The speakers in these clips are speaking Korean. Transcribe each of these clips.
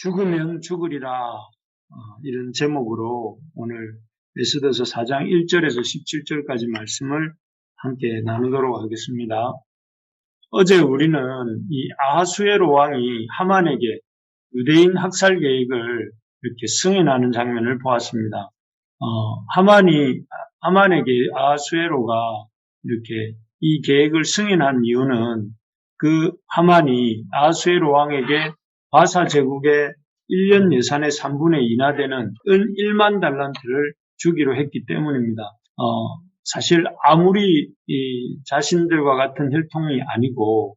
죽으면 죽으리라 이런 제목으로 오늘 에스더서 4장 1절에서 17절까지 말씀을 함께 나누도록 하겠습니다. 어제 우리는 이 아하수에로 왕이 하만에게 유대인 학살 계획을 이렇게 승인하는 장면을 보았습니다. 하만에게 아하수에로가 이렇게 이 계획을 승인한 이유는 그 하만이 아하수에로 왕에게 바사 제국의 1년 예산의 3분의 2나 되는 은 1만 달란트를 주기로 했기 때문입니다. 사실 아무리 이 자신들과 같은 혈통이 아니고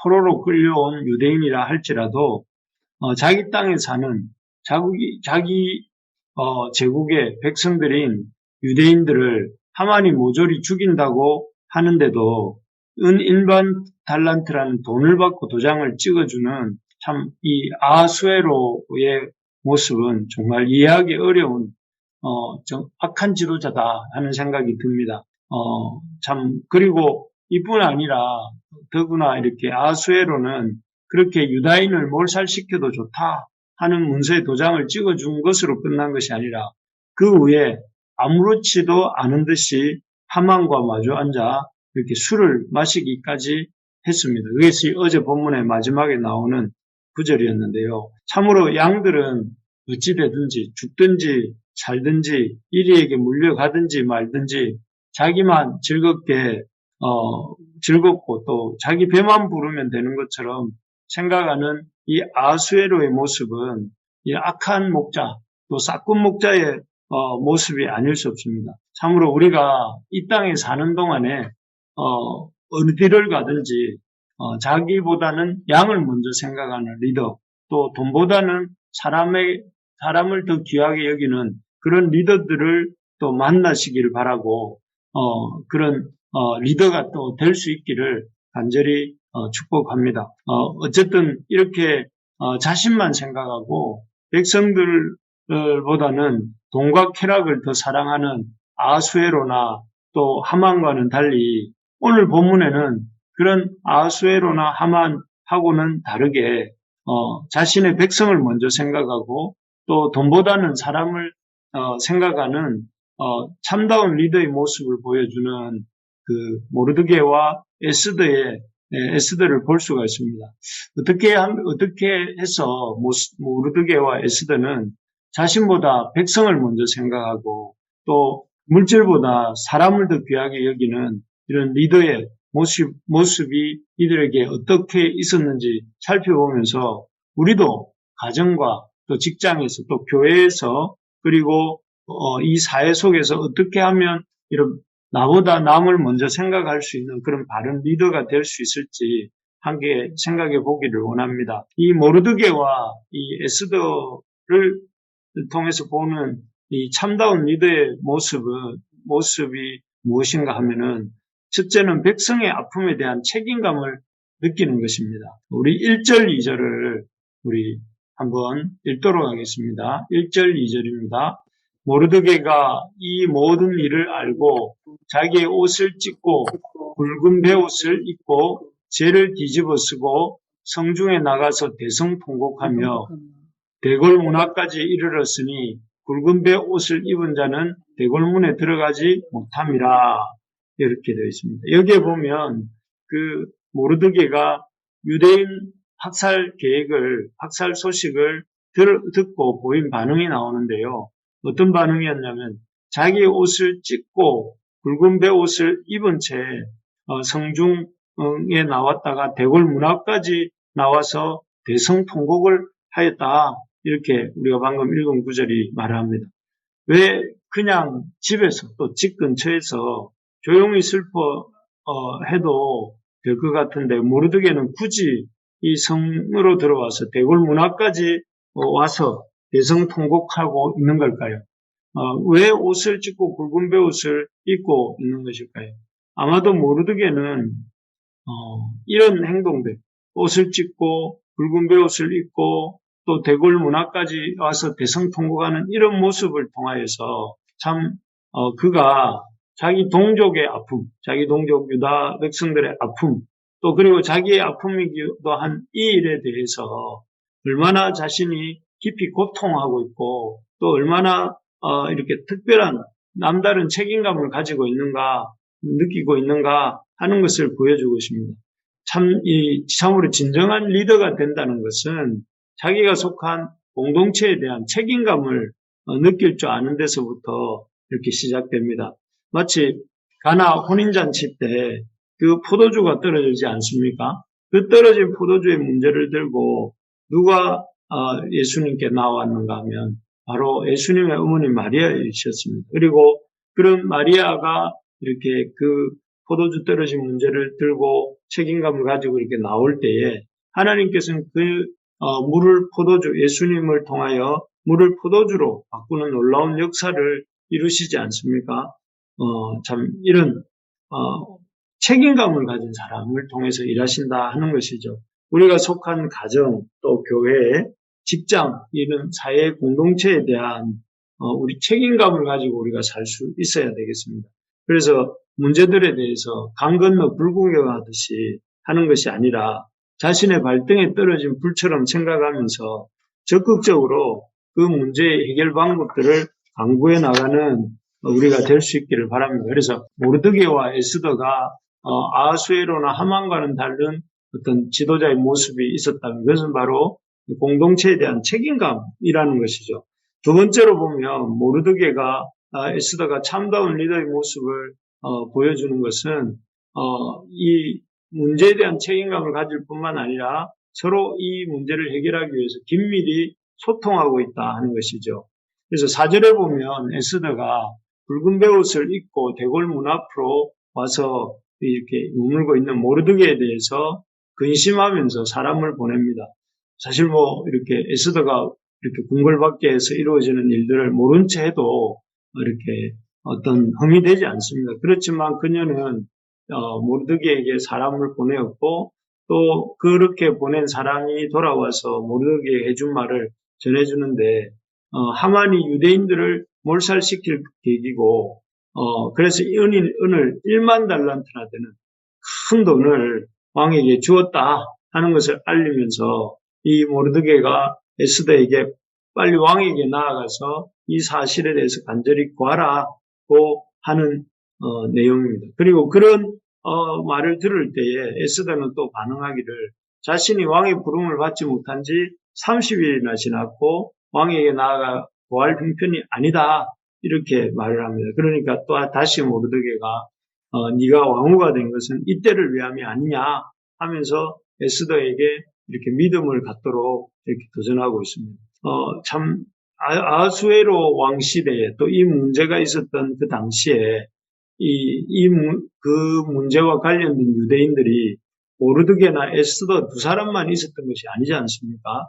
포로로 끌려온 유대인이라 할지라도 자기 땅에 사는 자기 제국의 백성들인 유대인들을 하만이 모조리 죽인다고 하는데도 은 1만 달란트라는 돈을 받고 도장을 찍어주는 참 이 아하수에로의 모습은 정말 이해하기 어려운 좀 악한 지도자다 하는 생각이 듭니다. 그리고 이뿐 아니라 더구나 이렇게 아하수에로는 그렇게 유다인을 몰살시켜도 좋다 하는 문서에 도장을 찍어준 것으로 끝난 것이 아니라 그 후에 아무렇지도 않은 듯이 하만과 마주 앉아 이렇게 술을 마시기까지 했습니다. 그것이 어제 본문의 마지막에 나오는 구절이었는데요. 참으로 양들은 어찌되든지 죽든지 살든지 이리에게 물려가든지 말든지 자기만 즐겁고 또 자기 배만 부르면 되는 것처럼 생각하는 이 아하수에로의 모습은 이 악한 목자 또 싹군 목자의 모습이 아닐 수 없습니다. 참으로 우리가 이 땅에 사는 동안에 어디를 가든지 자기보다는 양을 먼저 생각하는 리더, 또 돈보다는 사람을 더 귀하게 여기는 그런 리더들을 또 만나시기를 바라고 그런 리더가 또 될 수 있기를 간절히 축복합니다. 어쨌든 이렇게 자신만 생각하고 백성들보다는 돈과 쾌락을 더 사랑하는 아하수에로나 또 하만과는 달리 오늘 본문에는 그런 아하수에로나 하만하고는 다르게 자신의 백성을 먼저 생각하고 또 돈보다는 사람을 생각하는 참다운 리더의 모습을 보여주는 그 모르드게와 에스더를 볼 수가 있습니다. 어떻게 해서 모르드게와 에스더는 자신보다 백성을 먼저 생각하고 또 물질보다 사람을 더 귀하게 여기는 이런 리더의 모습이 이들에게 어떻게 있었는지 살펴보면서 우리도 가정과 또 직장에서 또 교회에서 그리고 이 사회 속에서 어떻게 하면 이런 나보다 남을 먼저 생각할 수 있는 그런 바른 리더가 될 수 있을지 함께 생각해 보기를 원합니다. 이 모르드게와 이 에스더를 통해서 보는 이 참다운 리더의 모습이 무엇인가 하면은 첫째는 백성의 아픔에 대한 책임감을 느끼는 것입니다. 우리 1절, 2절을 우리 한번 읽도록 하겠습니다. 1절, 2절입니다. 모르드게가 이 모든 일을 알고 자기의 옷을 찢고 굵은 베옷을 입고 죄를 뒤집어 쓰고 성중에 나가서 대성통곡하며 대궐문화까지 이르렀으니 굵은 베옷을 입은 자는 대궐문에 들어가지 못함이라. 이렇게 되어 있습니다. 여기에 보면 그 모르드게가 유대인 학살 소식을 듣고 보인 반응이 나오는데요. 어떤 반응이었냐면 자기의 옷을 찢고 굵은 베옷을 입은 채 성중에 나왔다가 대궐 문화까지 나와서 대성통곡을 하였다. 이렇게 우리가 방금 읽은 구절이 말합니다. 왜 그냥 집에서 또 집 근처에서 조용히 해도 될 것 같은데 모르드게는 굳이 이 성으로 들어와서 대궐 문화까지 와서 대성통곡하고 있는 걸까요? 왜 옷을 찢고 굵은 베옷을 입고 있는 것일까요? 아마도 모르드게는 이런 행동들, 옷을 찢고 굵은 베옷을 입고 또 대궐 문화까지 와서 대성통곡하는 이런 모습을 통하여서 참 그가 자기 동족의 아픔, 자기 동족 유다 백성들의 아픔, 또 그리고 자기의 아픔이기도 한 이 일에 대해서 얼마나 자신이 깊이 고통하고 있고 또 얼마나 이렇게 특별한 남다른 책임감을 가지고 있는가 느끼고 있는가 하는 것을 보여주고 있습니다. 참으로 진정한 리더가 된다는 것은 자기가 속한 공동체에 대한 책임감을 느낄 줄 아는 데서부터 이렇게 시작됩니다. 마치 가나 혼인잔치 때 그 포도주가 떨어지지 않습니까? 그 떨어진 포도주의 문제를 들고 누가 예수님께 나왔는가 하면 바로 예수님의 어머니 마리아이셨습니다. 그리고 그런 마리아가 이렇게 그 포도주 떨어진 문제를 들고 책임감을 가지고 이렇게 나올 때에 하나님께서는 그 물을 포도주, 예수님을 통하여 물을 포도주로 바꾸는 놀라운 역사를 이루시지 않습니까? 참 이런 책임감을 가진 사람을 통해서 일하신다 하는 것이죠. 우리가 속한 가정, 또 교회, 직장, 이런 사회 공동체에 대한 우리 책임감을 가지고 우리가 살 수 있어야 되겠습니다. 그래서 문제들에 대해서 강 건너 불 구경하듯이 하는 것이 아니라 자신의 발등에 떨어진 불처럼 생각하면서 적극적으로 그 문제의 해결 방법들을 강구해 나가는 우리가 될 수 있기를 바랍니다. 그래서 모르드게와 에스더가 아하수에로나 하만과는 다른 어떤 지도자의 모습이 있었다면 그것은 바로 공동체에 대한 책임감이라는 것이죠. 두 번째로 보면 모르드게가 에스더가 참다운 리더의 모습을 보여주는 것은 이 문제에 대한 책임감을 가질 뿐만 아니라 서로 이 문제를 해결하기 위해서 긴밀히 소통하고 있다 하는 것이죠. 그래서 4절에 보면 에스더가 붉은 베옷을 입고 대궐 문 앞으로 와서 이렇게 머물고 있는 모르드게에 대해서 근심하면서 사람을 보냅니다. 사실 이렇게 에스더가 이렇게 궁궐밖에 해서 이루어지는 일들을 모른 채 해도 이렇게 어떤 흠이 되지 않습니다. 그렇지만 그녀는 모르드게에게 사람을 보내었고 또 그렇게 보낸 사람이 돌아와서 모르드게에게 해준 말을 전해주는데 하만이 유대인들을 몰살시킬 계기고 그래서 은을 1만 달란트나 되는 큰 돈을 왕에게 주었다 하는 것을 알리면서 이 모르드게가 에스더에게 빨리 왕에게 나아가서 이 사실에 대해서 간절히 구하라고 하는 내용입니다. 그리고 그런 말을 들을 때에 에스더는 또 반응하기를 자신이 왕의 부름을 받지 못한 지 30일이나 지났고 왕에게 나아가 구할 형편이 아니다 이렇게 말을 합니다. 그러니까 또 다시 모르드게가 네가 왕후가 된 것은 이때를 위함이 아니냐 하면서 에스더에게 이렇게 믿음을 갖도록 이렇게 도전하고 있습니다. 참 아하수에로 왕 시대에 또 이 문제가 있었던 그 당시에 그 문제와 관련된 유대인들이 모르드게나 에스더 두 사람만 있었던 것이 아니지 않습니까?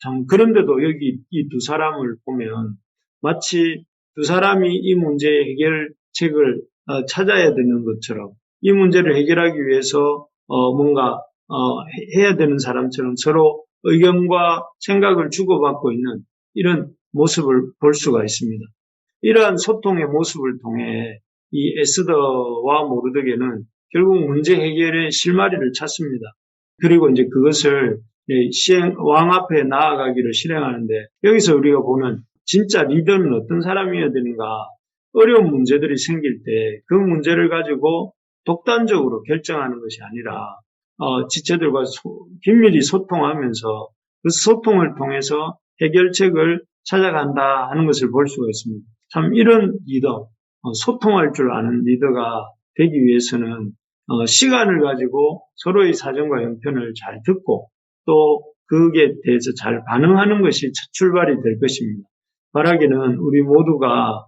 참 그런데도 여기 이 두 사람을 보면 마치 두 사람이 이 문제의 해결책을 찾아야 되는 것처럼 이 문제를 해결하기 위해서 뭔가 해야 되는 사람처럼 서로 의견과 생각을 주고받고 있는 이런 모습을 볼 수가 있습니다. 이러한 소통의 모습을 통해 이 에스더와 모르드게는 결국 문제 해결의 실마리를 찾습니다. 그리고 이제 그것을 왕 앞에 나아가기를 실행하는데 여기서 우리가 보는 진짜 리더는 어떤 사람이어야 되는가 어려운 문제들이 생길 때 그 문제를 가지고 독단적으로 결정하는 것이 아니라 지체들과 긴밀히 소통하면서 그 소통을 통해서 해결책을 찾아간다 하는 것을 볼 수가 있습니다. 참 이런 리더, 소통할 줄 아는 리더가 되기 위해서는 시간을 가지고 서로의 사정과 형편을 잘 듣고 또 그에 대해서 잘 반응하는 것이 첫 출발이 될 것입니다. 바라기는 우리 모두가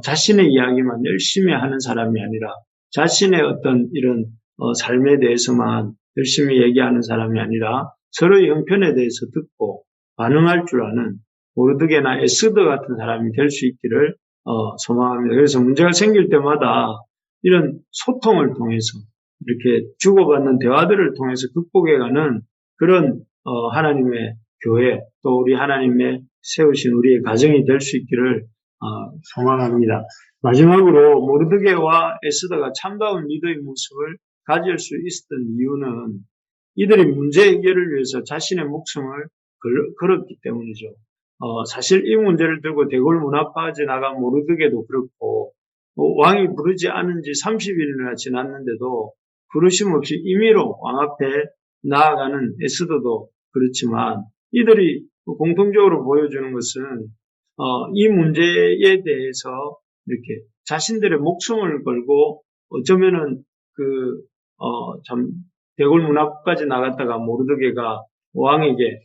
자신의 이야기만 열심히 하는 사람이 아니라 자신의 어떤 이런 삶에 대해서만 열심히 얘기하는 사람이 아니라 서로의 형편에 대해서 듣고 반응할 줄 아는 모르드게나 에스더 같은 사람이 될 수 있기를 소망합니다. 그래서 문제가 생길 때마다 이런 소통을 통해서 이렇게 주고받는 대화들을 통해서 극복해가는 그런 하나님의 교회 또 우리 하나님의 세우신 우리의 가정이 될 수 있기를 소망합니다. 마지막으로 모르드게와 에스더가 참다운 리더의 모습을 가질 수 있었던 이유는 이들이 문제 해결을 위해서 자신의 목숨을 걸었기 때문이죠. 사실 이 문제를 들고 대궐 문 앞까지 나간 모르드게도 그렇고 왕이 부르지 않은 지 30일이나 지났는데도 부르심 없이 임의로 왕 앞에 나아가는 에스더도 그렇지만 이들이 공통적으로 보여주는 것은 이 문제에 대해서 이렇게 자신들의 목숨을 걸고 어쩌면은 참 대궐 문 앞까지 나갔다가 모르드게가 왕에게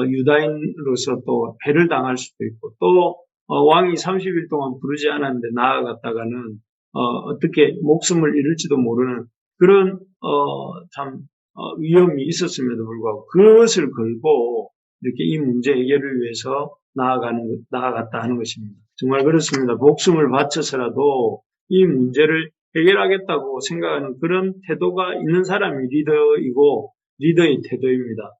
유다인으로서 또 해를 당할 수도 있고 또 왕이 30일 동안 부르지 않았는데 나아갔다가는 어떻게 목숨을 잃을지도 모르는 그런 위험이 있었음에도 불구하고 그것을 걸고 이렇게 이 문제 해결을 위해서 나아갔다 하는 것입니다. 정말 그렇습니다. 목숨을 바쳐서라도 이 문제를 해결하겠다고 생각하는 그런 태도가 있는 사람이 리더이고 리더의 태도입니다.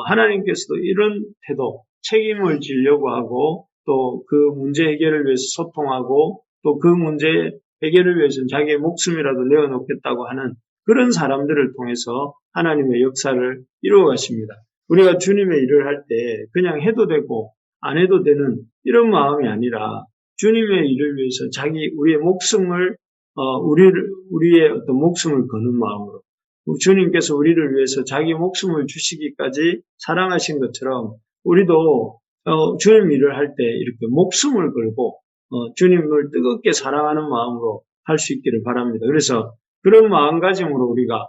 하나님께서도 이런 태도, 책임을 지려고 하고 또 그 문제 해결을 위해서 소통하고 또 그 문제 해결을 위해서는 자기의 목숨이라도 내어놓겠다고 하는 그런 사람들을 통해서 하나님의 역사를 이루어 가십니다. 우리가 주님의 일을 할 때 그냥 해도 되고 안 해도 되는 이런 마음이 아니라 주님의 일을 위해서 우리의 목숨을 우리의 어떤 목숨을 거는 마음으로 주님께서 우리를 위해서 자기 목숨을 주시기까지 사랑하신 것처럼 우리도 주님 일을 할 때 이렇게 목숨을 걸고 주님을 뜨겁게 사랑하는 마음으로 할 수 있기를 바랍니다. 그래서 그런 마음가짐으로 우리가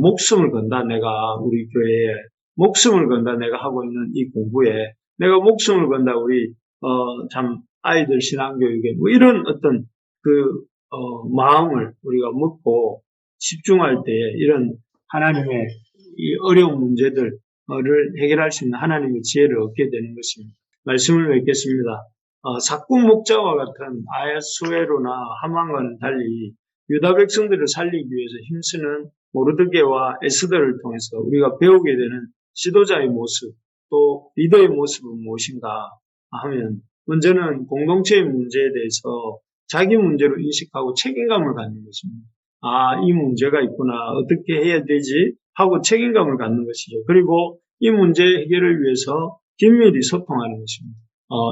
목숨을 건다 내가 우리 교회에 목숨을 건다 내가 하고 있는 이 공부에 내가 목숨을 건다 우리 참 아이들 신앙교육에 뭐 이런 어떤 마음을 우리가 먹고 집중할 때 이런 하나님의 이 어려운 문제들을 해결할 수 있는 하나님의 지혜를 얻게 되는 것입니다. 말씀을 맺겠습니다. 사꾼 목자와 같은 아하수에로나 하만과는 달리 유다 백성들을 살리기 위해서 힘쓰는 모르드게와 에스더를 통해서 우리가 배우게 되는 지도자의 모습 또 리더의 모습은 무엇인가 하면 먼저는 공동체의 문제에 대해서 자기 문제로 인식하고 책임감을 갖는 것입니다. 이 문제가 있구나. 어떻게 해야 되지? 하고 책임감을 갖는 것이죠. 그리고 이 문제 해결을 위해서 긴밀히 소통하는 것입니다.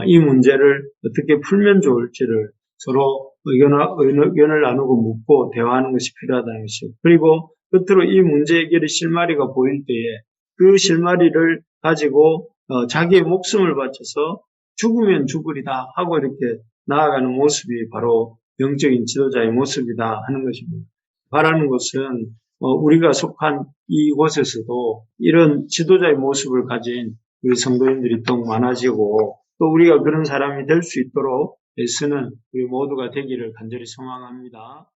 이 문제를 어떻게 풀면 좋을지를 서로 의견을 나누고 묻고 대화하는 것이 필요하다는 것이죠. 그리고 끝으로 이 문제 해결의 실마리가 보일 때에 그 실마리를 가지고 자기의 목숨을 바쳐서 죽으면 죽으리다 하고 이렇게 나아가는 모습이 바로 영적인 지도자의 모습이다 하는 것입니다. 바라는 것은 우리가 속한 이곳에서도 이런 지도자의 모습을 가진 우리 성도님들이 더욱 많아지고 또 우리가 그런 사람이 될 수 있도록 애쓰는 우리 모두가 되기를 간절히 소망합니다.